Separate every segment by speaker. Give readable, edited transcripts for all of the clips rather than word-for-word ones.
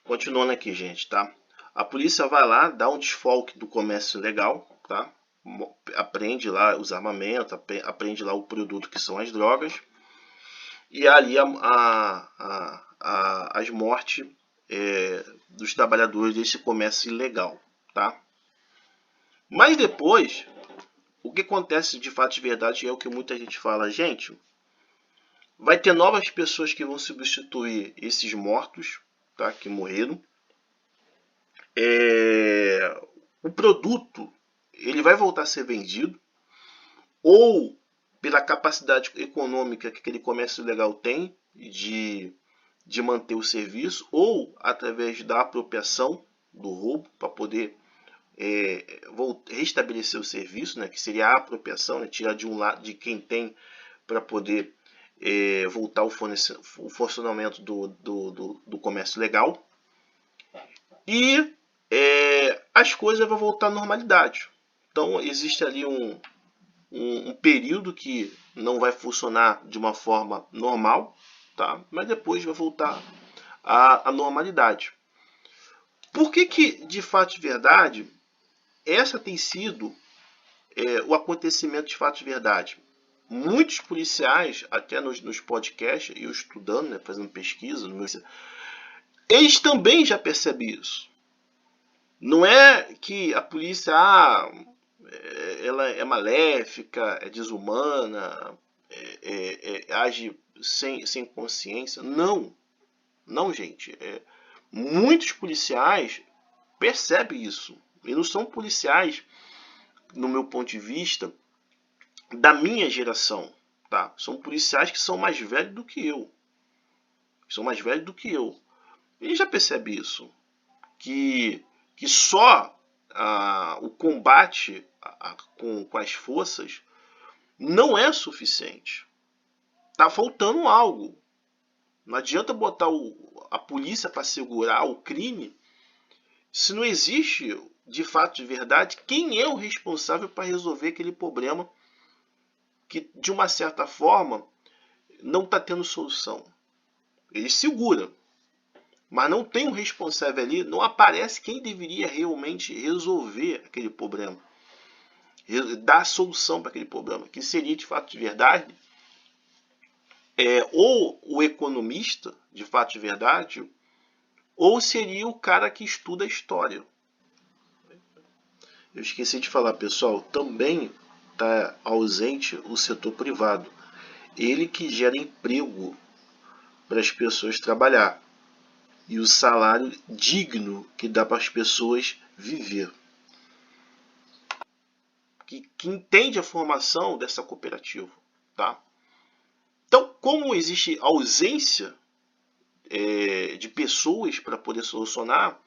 Speaker 1: Continuando aqui, gente, tá? A polícia vai lá, dá um desfalque do comércio ilegal, tá? Aprende lá os armamentos, aprende lá o produto que são as drogas. E ali as mortes dos trabalhadores desse comércio ilegal, tá? Mas depois, o que acontece de fato de verdade é o que muita gente fala, gente, vai ter novas pessoas que vão substituir esses mortos, tá? Que morreram. O produto ele vai voltar a ser vendido, ou pela capacidade econômica que aquele comércio legal tem de manter o serviço, ou através da apropriação do roubo para poder restabelecer o serviço, né, que seria a apropriação, né, tirar de um lado de quem tem para poder voltar o funcionamento do comércio legal. E as coisas vão voltar à normalidade. Então existe ali um período que não vai funcionar de uma forma normal, tá? Mas depois vai voltar à normalidade. Por que de fato de verdade essa tem sido o acontecimento de fato de verdade? Muitos policiais, até nos podcasts, eu estudando, né, fazendo pesquisa, eles também já percebem isso. Não é que a polícia ela é maléfica, é desumana, age sem consciência. Não, não, gente. Muitos policiais percebem isso. E não são policiais, no meu ponto de vista, da minha geração. Tá? São policiais que são mais velhos do que eu. Ele já percebe isso. Que só o combate com as forças não é suficiente. Tá faltando algo. Não adianta botar a polícia para segurar o crime se não existe, de fato, de verdade, quem é o responsável para resolver aquele problema que, de uma certa forma, não está tendo solução. Ele segura, mas não tem um responsável ali, não aparece quem deveria realmente resolver aquele problema, dar solução para aquele problema, que seria de fato de verdade ou o economista, de fato de verdade, ou seria o cara que estuda a história. Eu esqueci de falar, pessoal, também está ausente o setor privado. Ele que gera emprego para as pessoas trabalhar e o salário digno que dá para as pessoas viver. Que entende a formação dessa cooperativa, tá? Então, como existe ausência de pessoas para poder solucionar,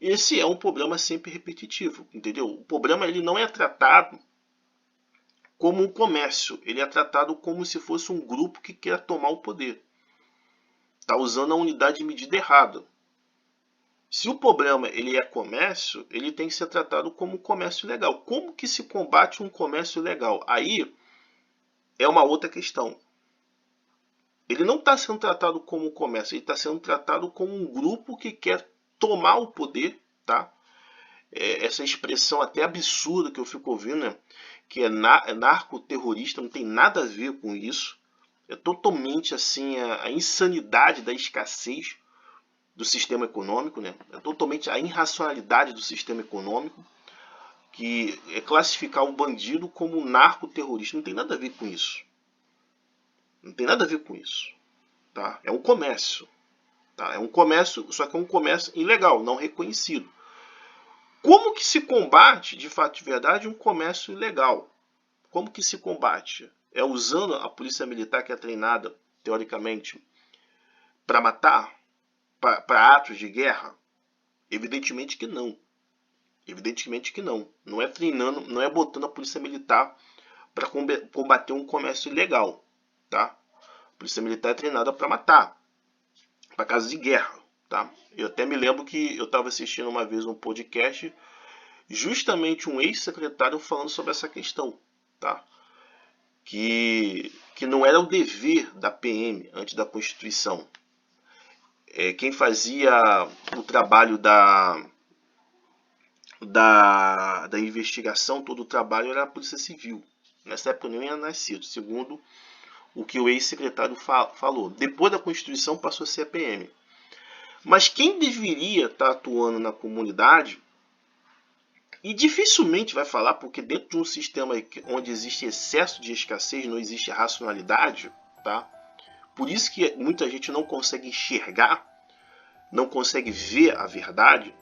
Speaker 1: esse é um problema sempre repetitivo, entendeu? O problema ele não é tratado como um comércio, ele é tratado como se fosse um grupo que quer tomar o poder. Está usando a unidade de medida errada. Se o problema ele é comércio, ele tem que ser tratado como comércio ilegal. Como que se combate um comércio ilegal? Aí é uma outra questão. Ele não está sendo tratado como comércio, ele está sendo tratado como um grupo que quer tomar o poder, tá? Essa expressão até absurda que eu fico ouvindo, né? Que é narcoterrorista, não tem nada a ver com isso. É totalmente assim a insanidade da escassez do sistema econômico, né? É totalmente a irracionalidade do sistema econômico, que é classificar um bandido como um narcoterrorista. Não tem nada a ver com isso. Não tem nada a ver com isso. Tá? É um comércio. Tá? É um comércio, só que é um comércio ilegal, não reconhecido. Como que se combate, de fato de verdade, um comércio ilegal? Como que se combate? É usando a polícia militar que é treinada, teoricamente, para matar? Para atos de guerra? Evidentemente que não. Evidentemente que não. Não é treinando, não é botando a polícia militar para combater um comércio ilegal. Tá? A polícia militar é treinada para matar, para casos de guerra. Tá? Eu até me lembro que eu estava assistindo uma vez um podcast, justamente um ex-secretário falando sobre essa questão. Tá? Que não era o dever da PM antes da Constituição. quem fazia o trabalho da investigação, todo o trabalho era a Polícia Civil. Nessa época eu nem era nascido, segundo o que o ex-secretário falou. Depois da Constituição passou a ser a PM. Mas quem deveria estar atuando na comunidade, e dificilmente vai falar, porque dentro de um sistema onde existe excesso de escassez, não existe racionalidade, tá? Por isso que muita gente não consegue enxergar, não consegue ver a verdade.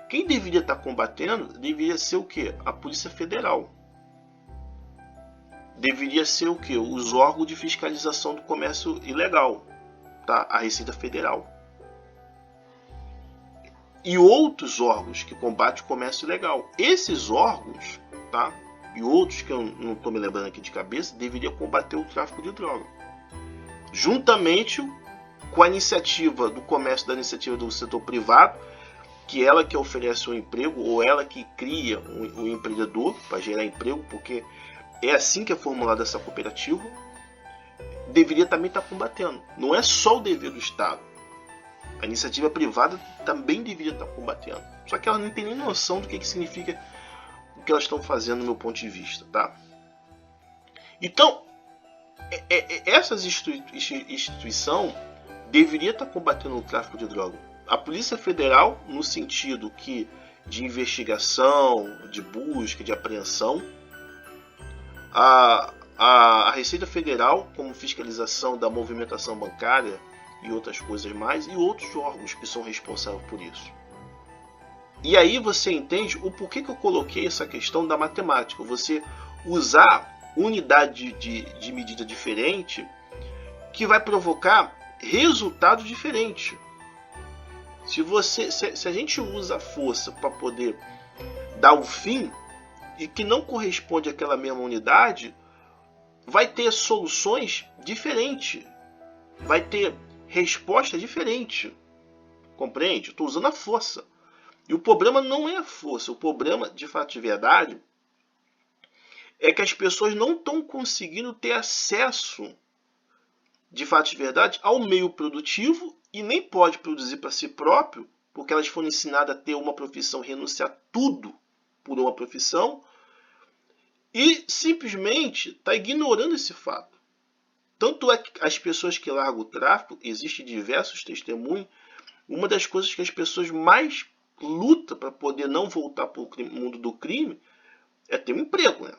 Speaker 1: Quem deveria estar combatendo deveria ser o quê? A Polícia Federal. Deveria ser o quê? Os órgãos de fiscalização do comércio ilegal, tá? A Receita Federal. E outros órgãos que combatem o comércio ilegal. Esses órgãos, tá? E outros que eu não estou me lembrando aqui de cabeça, deveriam combater o tráfico de droga. Juntamente com a iniciativa do comércio, da iniciativa do setor privado, que ela que oferece o emprego, ou ela que cria o empreendedor para gerar emprego, porque é assim que é formulada essa cooperativa, deveria também estar combatendo. Não é só o dever do Estado. A iniciativa privada também deveria estar combatendo. Só que ela não tem nem noção do que significa o que elas estão fazendo, do meu ponto de vista, tá? Então, essas instituições deveriam estar combatendo o tráfico de droga. A Polícia Federal, no sentido de investigação, de busca, de apreensão. A Receita Federal, como fiscalização da movimentação bancária e outras coisas mais, e outros órgãos que são responsáveis por isso. E aí você entende o porquê que eu coloquei essa questão da matemática. Você usar unidade de medida diferente que vai provocar resultado diferente. Se a gente usa a força para poder dar o fim e que não corresponde àquela mesma unidade, vai ter soluções diferentes, vai ter resposta diferente. Compreende? Estou usando a força. E o problema não é a força. O problema, de fato de verdade, é que as pessoas não estão conseguindo ter acesso, de fato de verdade, ao meio produtivo e nem pode produzir para si próprio, porque elas foram ensinadas a ter uma profissão, renunciar tudo por uma profissão, e simplesmente está ignorando esse fato. Tanto é que as pessoas que largam o tráfico, existem diversos testemunhos, uma das coisas que as pessoas mais lutam para poder não voltar para o mundo do crime é ter um emprego, né?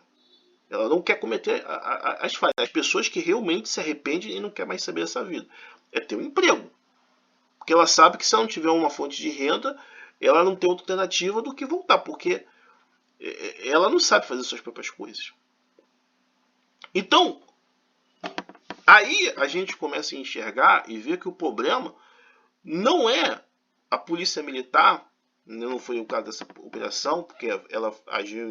Speaker 1: Ela não quer cometer as falhas. As pessoas que realmente se arrependem e não querem mais saber dessa vida. É ter um emprego. Porque ela sabe que se ela não tiver uma fonte de renda, ela não tem outra alternativa do que voltar. Porque ela não sabe fazer suas próprias coisas. Então, aí a gente começa a enxergar e ver que o problema não é a polícia militar, não foi o caso dessa operação, porque ela agiu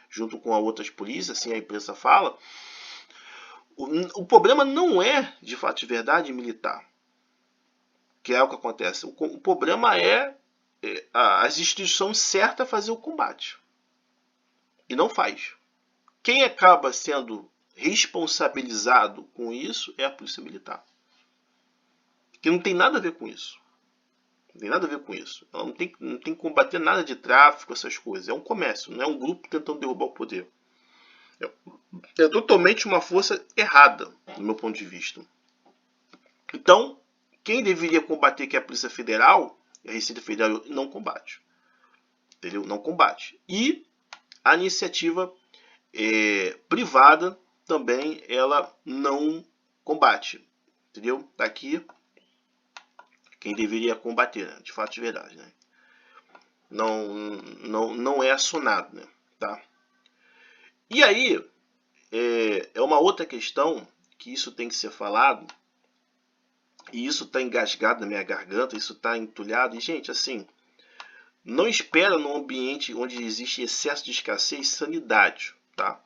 Speaker 1: junto com outras polícias, assim a imprensa fala. O problema não é, de fato de verdade, militar, que é o que acontece. O problema é as instituições certas fazer o combate. E não faz. Quem acaba sendo responsabilizado com isso é a polícia militar. Que não tem nada a ver com isso. Não tem nada a ver com isso. Ela não tem que combater nada de tráfico, essas coisas. É um comércio, não é um grupo tentando derrubar o poder. É totalmente uma força errada, do meu ponto de vista. Então, quem deveria combater, que é a Polícia Federal, a Receita Federal, não combate. Entendeu? Não combate. E a iniciativa privada também, ela não combate. Entendeu? Tá aqui quem deveria combater, né? De fato de verdade, né? Não é acionado, né? Tá? E aí, é uma outra questão que isso tem que ser falado, e isso está engasgado na minha garganta, isso está entulhado, e gente, assim, não espera num ambiente onde existe excesso de escassez sanidade, tá?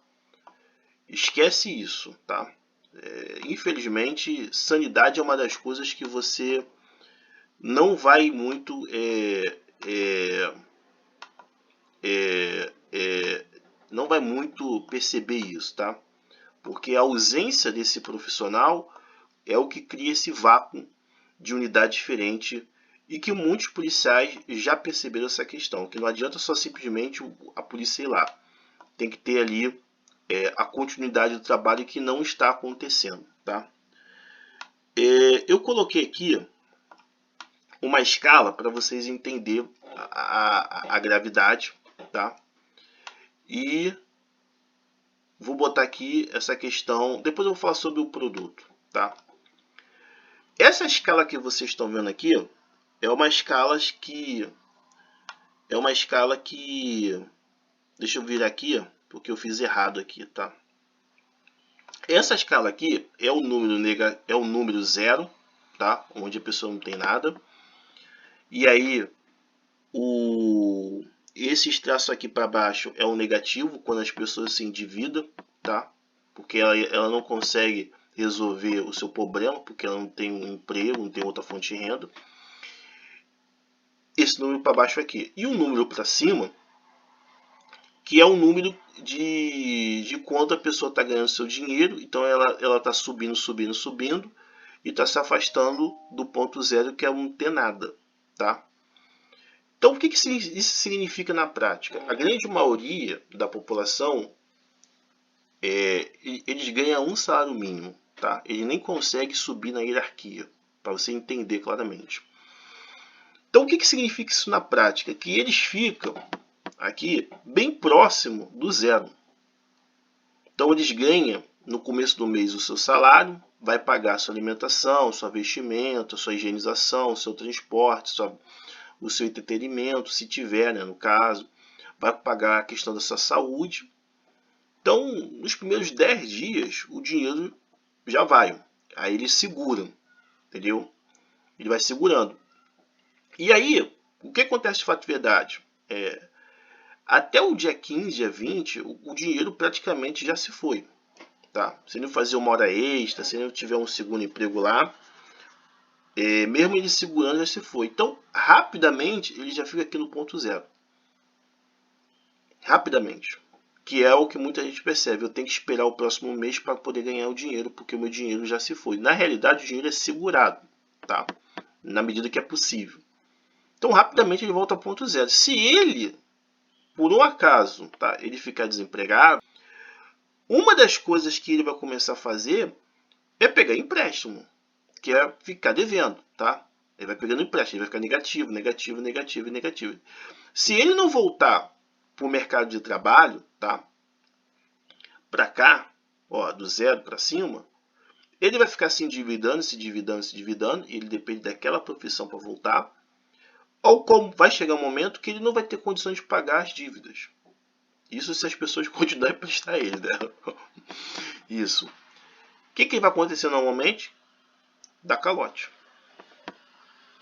Speaker 1: Esquece isso, tá? Infelizmente, sanidade é uma das coisas que você não vai muito não vai muito perceber isso, tá? Porque a ausência desse profissional é o que cria esse vácuo de unidade diferente e que muitos policiais já perceberam essa questão, que não adianta só simplesmente a polícia ir lá. Tem que ter ali a continuidade do trabalho que não está acontecendo, tá? Eu coloquei aqui uma escala para vocês entenderem a gravidade, tá? E vou botar aqui essa questão, depois eu vou falar sobre o produto, tá? Essa escala que vocês estão vendo aqui é uma escala que deixa eu virar aqui, porque eu fiz errado aqui, tá? Essa escala aqui é o número 0, tá? Onde a pessoa não tem nada. E aí esse traço aqui para baixo é o negativo, quando as pessoas se endividam, tá? Porque ela não consegue resolver o seu problema, porque ela não tem um emprego, não tem outra fonte de renda. Esse número para baixo aqui. E o número para cima, que é o número de quanto a pessoa está ganhando seu dinheiro. Então ela está subindo, subindo, subindo, e está se afastando do ponto zero, que é não ter nada, tá? Então, o que isso significa na prática? A grande maioria da população, eles ganham um salário mínimo, tá? Ele nem consegue subir na hierarquia, para você entender claramente. Então, o que significa isso na prática? Que eles ficam aqui bem próximo do zero. Então, eles ganham no começo do mês o seu salário, vai pagar sua alimentação, sua vestimenta, sua higienização, seu transporte, o seu entretenimento, se tiver, né, no caso, vai pagar a questão da sua saúde. Então, nos primeiros 10 dias, o dinheiro já vai. Aí eles seguram, entendeu? Ele vai segurando. E aí, o que acontece de fato de verdade? Até o dia 15, dia 20, o dinheiro praticamente já se foi, tá? Se ele fazer uma hora extra, se ele tiver um segundo emprego lá, mesmo ele segurando, já se foi. Então, rapidamente, ele já fica aqui no ponto zero. Rapidamente. Que é o que muita gente percebe. Eu tenho que esperar o próximo mês para poder ganhar o dinheiro, porque o meu dinheiro já se foi. Na realidade, o dinheiro é segurado, tá? Na medida que é possível. Então, rapidamente, ele volta ao ponto zero. Se ele, por um acaso, tá, ele ficar desempregado, uma das coisas que ele vai começar a fazer é pegar empréstimo, que é ficar devendo, tá? Ele vai pegando empréstimo, ele vai ficar negativo, negativo, negativo, negativo. Se ele não voltar para o mercado de trabalho, tá? Para cá, ó, do zero para cima, ele vai ficar se endividando, se endividando, se endividando, e ele depende daquela profissão para voltar. Ou como vai chegar um momento que ele não vai ter condições de pagar as dívidas. Isso se as pessoas continuarem a prestar ele, né? Isso. O que vai acontecer normalmente? Dá calote.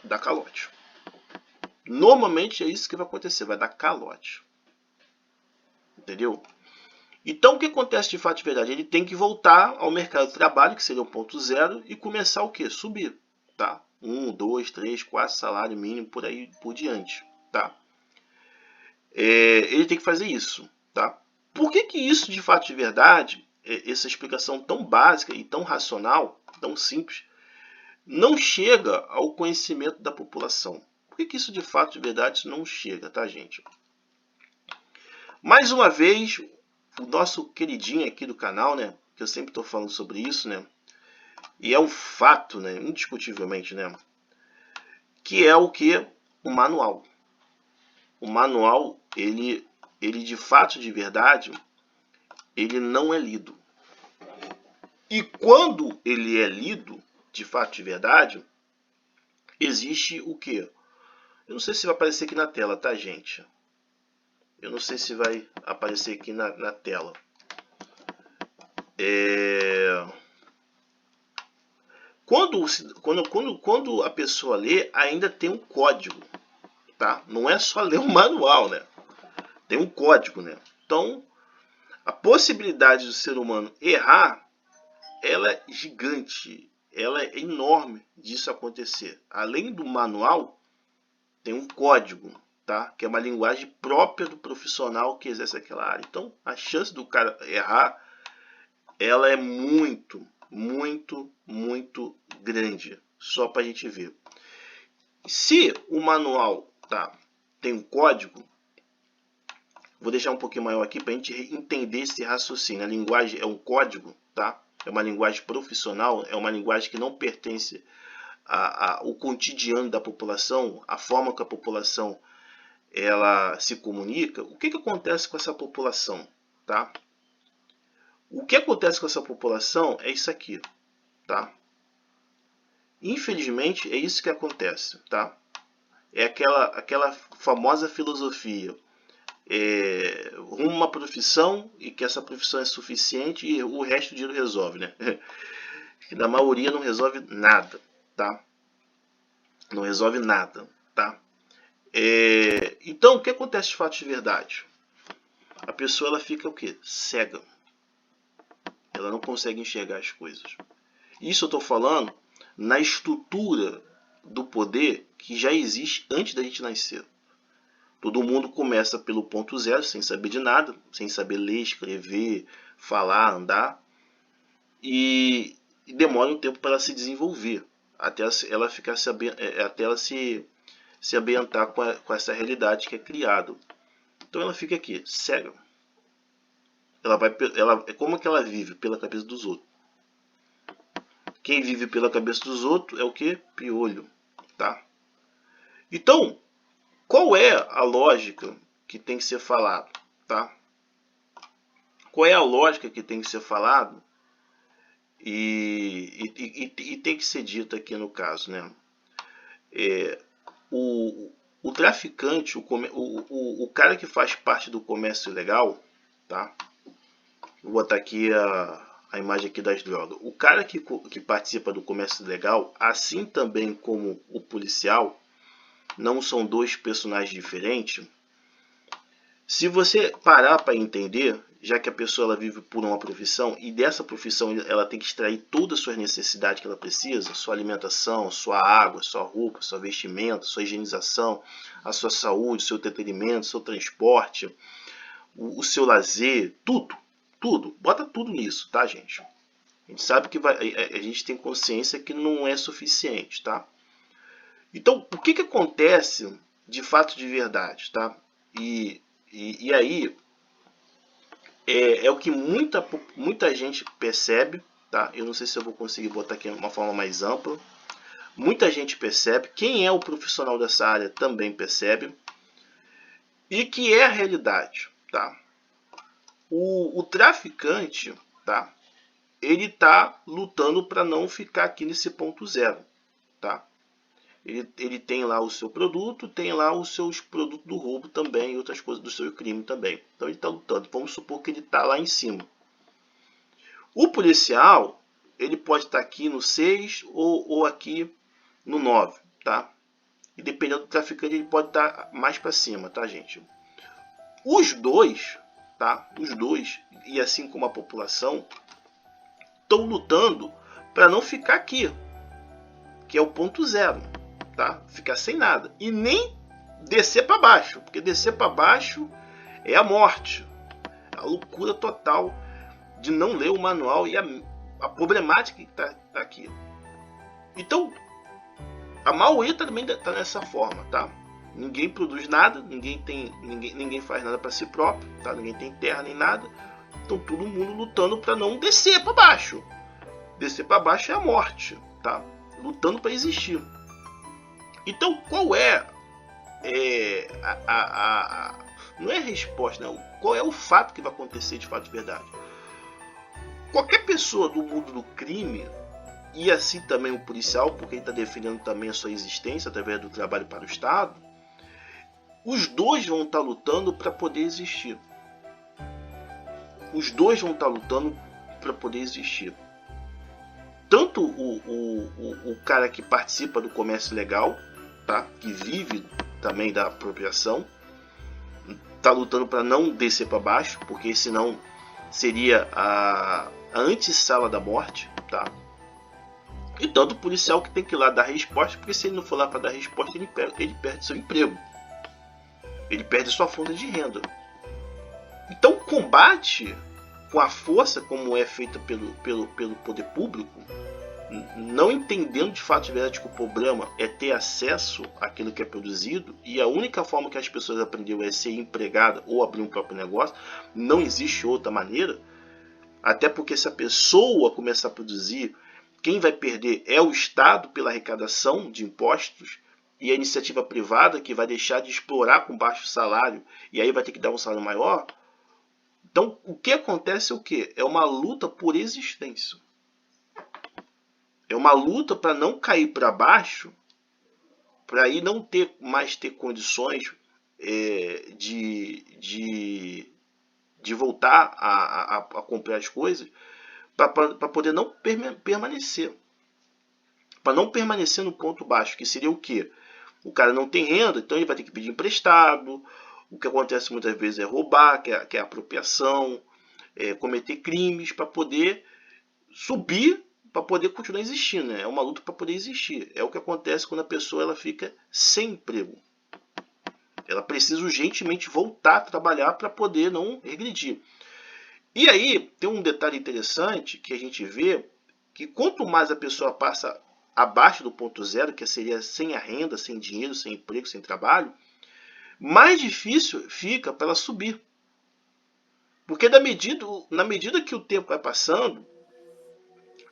Speaker 1: Dá calote. Normalmente é isso que vai acontecer, vai dar calote. Entendeu? Então o que acontece de fato de verdade? Ele tem que voltar ao mercado de trabalho, que seria o ponto zero, e começar o quê? Subir, tá? 1, 2, 3, 4 salário mínimo, por aí por diante, tá? Ele tem que fazer isso, tá? Por que isso de fato de verdade, essa explicação tão básica e tão racional, tão simples, não chega ao conhecimento da população? Por que isso de fato de verdade não chega, tá, gente? Mais uma vez, o nosso queridinho aqui do canal, né, que eu sempre estou falando sobre isso, né, e é um fato, né, indiscutivelmente, né, que é o que? O manual. O manual, ele de fato, de verdade, ele não é lido. E quando ele é lido, de fato, de verdade, existe o quê? Eu não sei se vai aparecer aqui na tela, tá, gente? Eu não sei se vai aparecer aqui na tela. Quando a pessoa lê, ainda tem um código, tá? Não é só ler o manual, né? Tem um código, né? Então, a possibilidade do ser humano errar, ela é gigante, ela é enorme disso acontecer. Além do manual, tem um código, tá? Que é uma linguagem própria do profissional que exerce aquela área. Então, a chance do cara errar, ela é muito, muito, muito grande. só para a gente ver. Se o manual, tá, tem um código, vou deixar um pouquinho maior aqui para a gente entender esse raciocínio. A linguagem é um código, tá? É uma linguagem profissional, é uma linguagem que não pertence ao cotidiano da população, a forma que a população ela se comunica. O que acontece com essa população, tá? O que acontece com essa população é isso aqui, tá? Infelizmente é isso que acontece, tá? É aquela famosa filosofia, uma profissão e que essa profissão é suficiente e o resto do dinheiro resolve, né? Que na maioria não resolve nada, tá? Não resolve nada, tá? Então, o que acontece de fato de verdade? A pessoa ela fica o quê? Cega. Ela não consegue enxergar as coisas. Isso eu estou falando na estrutura do poder que já existe antes da gente nascer. Todo mundo começa pelo ponto zero, sem saber de nada, sem saber ler, escrever, falar, andar. E demora um tempo para ela se desenvolver, até ela ficar até ela se ambientar com essa realidade que é criada. Então ela fica aqui, cega. Como que ela vive? Pela cabeça dos outros. Quem vive pela cabeça dos outros é o que? Piolho, tá? Então, qual é a lógica que tem que ser falado, tá? Qual é a lógica que tem que ser falado e tem que ser dita aqui no caso, né? O traficante, o cara que faz parte do comércio ilegal, tá? Vou botar aqui a imagem aqui das drogas. O cara que participa do comércio ilegal, assim também como o policial, não são dois personagens diferentes. Se você parar para entender, já que a pessoa ela vive por uma profissão e dessa profissão ela tem que extrair todas as suas necessidades que ela precisa, sua alimentação, sua água, sua roupa, sua vestimenta, sua higienização, a sua saúde, seu entretenimento, seu transporte, o seu lazer, tudo, bota tudo nisso, tá, gente? A gente sabe que a gente tem consciência que não é suficiente, tá? Então, o que acontece de fato de verdade, tá? E aí é o que muita gente percebe, tá? Eu não sei se eu vou conseguir botar aqui de uma forma mais ampla. Muita gente percebe, quem é o profissional dessa área também percebe, e que é a realidade, tá? O traficante, tá? Ele tá lutando para não ficar aqui nesse ponto zero, tá? Ele tem lá o seu produto, tem lá os seus produtos do roubo também e outras coisas do seu crime também. Então ele está lutando. Vamos supor que ele está lá em cima. O policial, ele pode estar aqui no 6 ou aqui no 9, tá? E dependendo do traficante, ele pode estar mais para cima, tá, gente? Os dois, tá? Os dois, e assim como a população, estão lutando para não ficar aqui, que é o ponto zero. Tá? Ficar sem nada. E nem descer para baixo. Porque descer para baixo é a morte. A loucura total de não ler o manual e a problemática que está aqui. Então, a maioria também está nessa forma. Tá? Ninguém produz nada. Ninguém faz nada para si próprio. Tá? Ninguém tem terra nem nada. Então, todo mundo lutando para não descer para baixo. Descer para baixo é a morte. Tá? Lutando para existir. Então, qual não é a resposta, não. Qual é o fato que vai acontecer de fato de verdade? Qualquer pessoa do mundo do crime, e assim também o policial, porque ele está defendendo também a sua existência através do trabalho para o Estado, os dois vão estar lutando para poder existir. Os dois vão estar lutando para poder existir. Tanto o cara que participa do comércio legal, tá? Que vive também da apropriação, está lutando para não descer para baixo, porque senão seria a antessala da morte, tá? E tanto o policial que tem que ir lá dar resposta, porque se ele não for lá para dar resposta, ele perde seu emprego, ele perde sua fonte de renda. Então o combate com a força, como é feita pelo poder público, não entendendo de fato de verdade que o problema é ter acesso àquilo que é produzido, e a única forma que as pessoas aprenderam é ser empregada ou abrir um próprio negócio, não existe outra maneira, até porque se a pessoa começar a produzir, quem vai perder é o Estado pela arrecadação de impostos, e a iniciativa privada que vai deixar de explorar com baixo salário, e aí vai ter que dar um salário maior. Então o que acontece é o quê? É uma luta por existência. É uma luta para não cair para baixo, para aí não ter mais ter condições de voltar a comprar as coisas, para poder não permanecer. Para não permanecer no ponto baixo, que seria o quê? O cara não tem renda, então ele vai ter que pedir emprestado. O que acontece muitas vezes é roubar, que é apropriação, cometer crimes para poder subir, para poder continuar existindo, né? É uma luta para poder existir. É o que acontece quando a pessoa ela fica sem emprego. Ela precisa urgentemente voltar a trabalhar para poder não regredir. E aí tem um detalhe interessante que a gente vê, que quanto mais a pessoa passa abaixo do ponto zero, que seria sem a renda, sem dinheiro, sem emprego, sem trabalho, mais difícil fica para ela subir. Porque na medida que o tempo vai passando,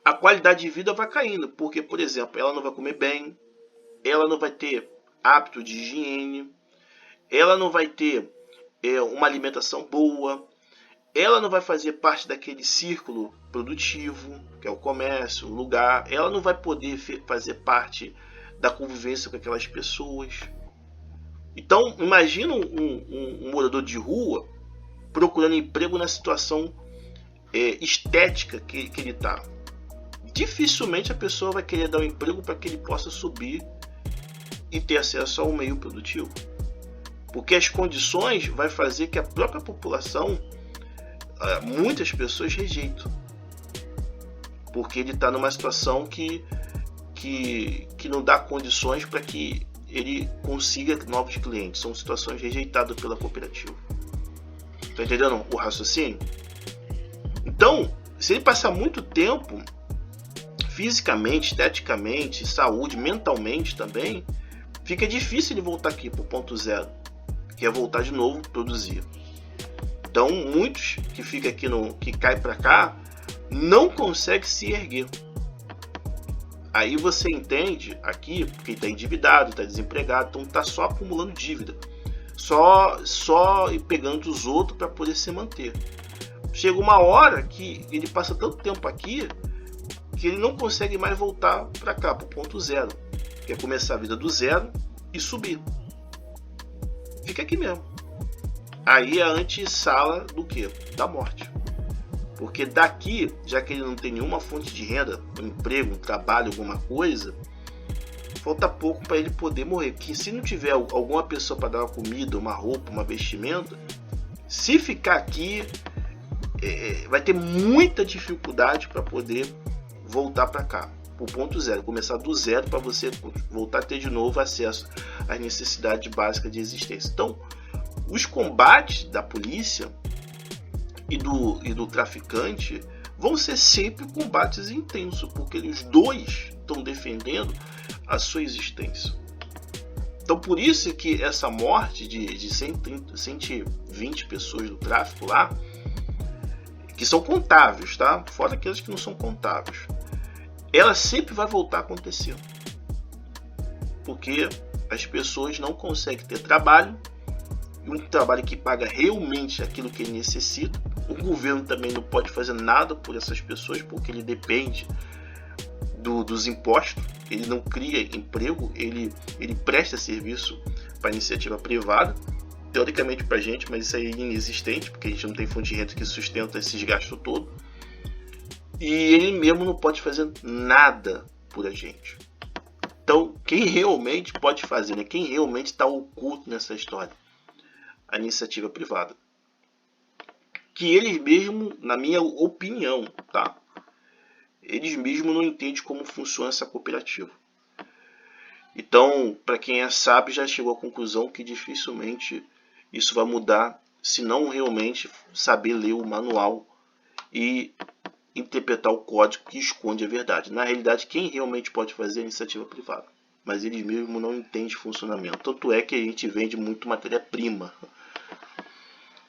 Speaker 1: a qualidade de vida vai caindo, porque, por exemplo, ela não vai comer bem, ela não vai ter hábito de higiene, ela não vai ter uma alimentação boa, ela não vai fazer parte daquele círculo produtivo, que é o comércio, o lugar, ela não vai poder fazer parte da convivência com aquelas pessoas. Então, imagina um morador de rua procurando emprego na situação estética que ele está. Dificilmente a pessoa vai querer dar um emprego para que ele possa subir e ter acesso ao meio produtivo. Porque as condições vai fazer que a própria população, muitas pessoas rejeitam. Porque ele está numa situação que não dá condições para que ele consiga novos clientes. São situações rejeitadas pela cooperativa. Está entendendo o raciocínio? Então, se ele passar muito tempo fisicamente, esteticamente, saúde, mentalmente também, fica difícil ele voltar aqui para o ponto zero, que é voltar de novo a produzir. Então, muitos que ficam aqui, que caem para cá, não conseguem se erguer. Aí você entende aqui, porque está endividado, está desempregado, então está só acumulando dívida, só pegando dos outros para poder se manter. Chega uma hora que ele passa tanto tempo aqui que ele não consegue mais voltar para cá, para o ponto zero, que é começar a vida do zero e subir. Fica aqui mesmo. Aí é a antessala do quê? Da morte. Porque daqui, já que ele não tem nenhuma fonte de renda, um emprego, um trabalho, alguma coisa, falta pouco para ele poder morrer. Que se não tiver alguma pessoa para dar uma comida, uma roupa, uma vestimenta, se ficar aqui, vai ter muita dificuldade para poder voltar para cá, para o ponto zero, começar do zero para você voltar a ter de novo acesso às necessidades básicas de existência. Então, os combates da polícia e do traficante vão ser sempre combates intensos, porque os dois estão defendendo a sua existência. Então, por isso que essa morte de 120 pessoas do tráfico lá, que são contáveis, tá? Fora aqueles que não são contáveis, ela sempre vai voltar a acontecer, porque as pessoas não conseguem ter trabalho, um trabalho que paga realmente aquilo que ele necessita. O governo também não pode fazer nada por essas pessoas, porque ele depende dos impostos, ele não cria emprego, ele presta serviço para a iniciativa privada, teoricamente para a gente, mas isso aí é inexistente, porque a gente não tem fonte de renda que sustenta esses gastos todos. E ele mesmo não pode fazer nada por a gente. Então, quem realmente pode fazer, né? Quem realmente está oculto nessa história? A iniciativa privada. Que eles mesmos, na minha opinião, tá? Eles mesmos não entendem como funciona essa cooperativa. Então, para quem sabe, já chegou à conclusão que dificilmente isso vai mudar, se não realmente saber ler o manual e interpretar o código que esconde a verdade. Na realidade, quem realmente pode fazer é a iniciativa privada, mas eles mesmos não entendem o funcionamento. Tanto é que a gente vende muito matéria-prima,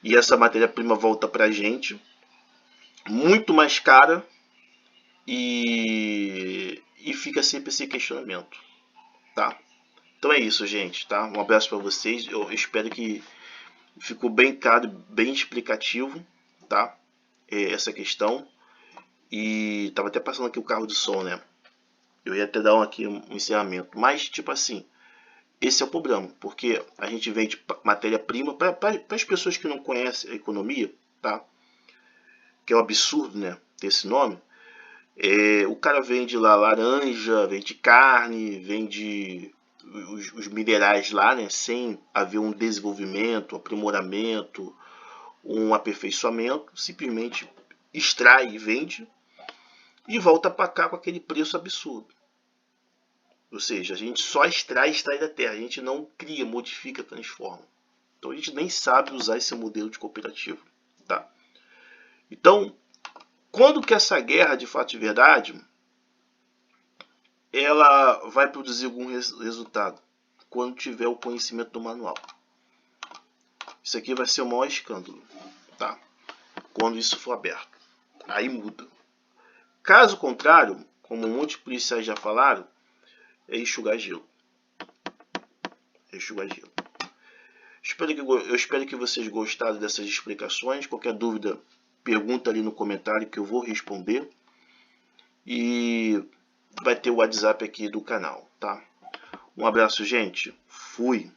Speaker 1: e essa matéria-prima volta para a gente muito mais cara, e fica sempre esse questionamento, tá? Então é isso, gente, tá? Um abraço para vocês. Eu espero que ficou bem claro, bem explicativo, tá? Essa questão. E tava até passando aqui o carro de som, né? Eu ia até dar aqui um encerramento. Mas, tipo assim, esse é o problema. Porque a gente vende matéria-prima para as pessoas que não conhecem a economia, tá? Que é um absurdo, né? Ter esse nome. O cara vende lá laranja, vende carne, vende os minerais lá, né? Sem haver um desenvolvimento, um aprimoramento, um aperfeiçoamento. Simplesmente extrai e vende e volta para cá com aquele preço absurdo. Ou seja, a gente só extrai da terra, a gente não cria, modifica, transforma. Então a gente nem sabe usar esse modelo de cooperativa, tá? Então, quando que essa guerra de fato de verdade, ela vai produzir algum resultado? Quando tiver o conhecimento do manual. Isso aqui vai ser o maior escândalo, tá? Quando isso for aberto, aí muda. Caso contrário, como muitos policiais já falaram, é enxugar gelo. Eu espero que vocês gostaram dessas explicações. Qualquer dúvida, pergunta ali no comentário que eu vou responder. E vai ter o WhatsApp aqui do canal, tá? Um abraço, gente. Fui!